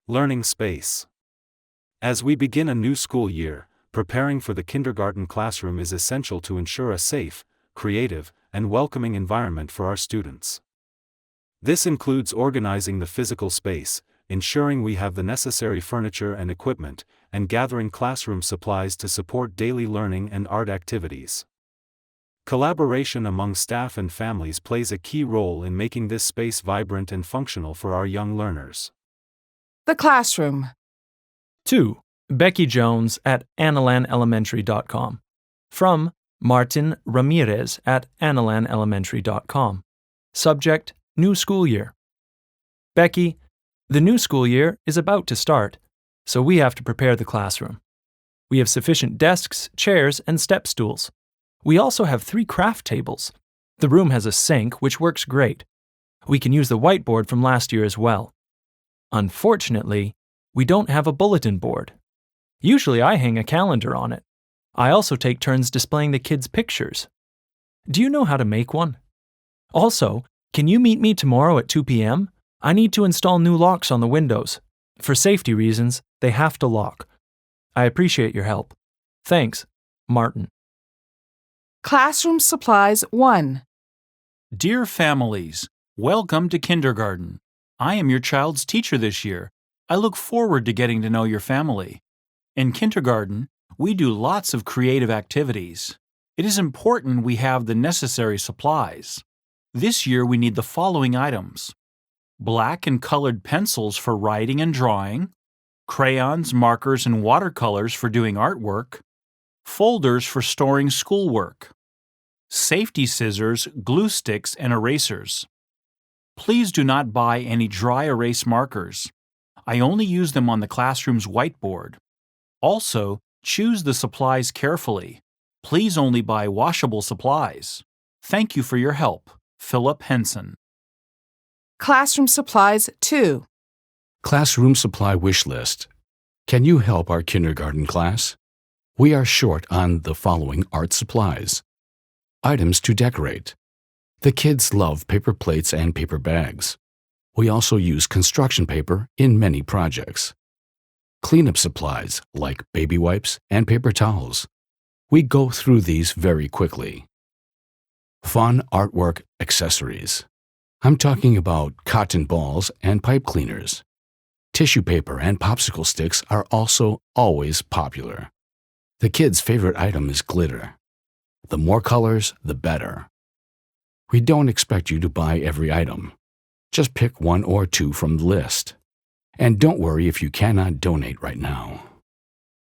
Learning space. As we begin a new school year, preparing for the kindergarten classroom is essential to ensure a safe, creative, and welcoming environment for our students. This includes organizing the physical space, ensuring we have the necessary furniture and equipment, and gathering classroom supplies to support daily learning and art activities. Collaboration among staff and families plays a key role in making this space vibrant and functional for our young learners. The classroom. 2. Becky Jones at AnnalanElementary.com. From Martin Ramirez at AnnalanElementary.com. Subject: New School Year. Becky, the new school year is about to start, so we have to prepare the classroom. We have sufficient desks, chairs, and step stools. We also have 3 craft tables. The room has a sink, which works great. We can use the whiteboard from last year as well. Unfortunately, we don't have a bulletin board. Usually I hang a calendar on it. I also take turns displaying the kids' pictures. Do you know how to make one? Also, can you meet me tomorrow at 2 p.m.? I need to install new locks on the windows. For safety reasons, they have to lock. I appreciate your help. Thanks, Martin. Classroom supplies 1. Dear families, welcome to kindergarten. I am your child's teacher this year. I look forward to getting to know your family. In kindergarten, we do lots of creative activities. It is important we have the necessary supplies. This year we need the following items: black and colored pencils for writing and drawing, crayons, markers, and watercolors for doing artwork, folders for storing schoolwork, safety scissors, glue sticks, and erasers. Please do not buy any dry erase markers. I only use them on the classroom's whiteboard. Also, choose the supplies carefully. Please only buy washable supplies. Thank you for your help. Philip Henson. Classroom supplies 2. Classroom supply wish list. Can you help our kindergarten class? We are short on the following art supplies. Items to decorate. The kids love paper plates and paper bags. We also use construction paper in many projects. Cleanup supplies like baby wipes and paper towels. We go through these very quickly. Fun artwork accessories. I'm talking about cotton balls and pipe cleaners. Tissue paper and popsicle sticks are also always popular. The kids' favorite item is glitter. The more colors, the better. We don't expect you to buy every item. Just pick 1 or 2 from the list. And don't worry if you cannot donate right now.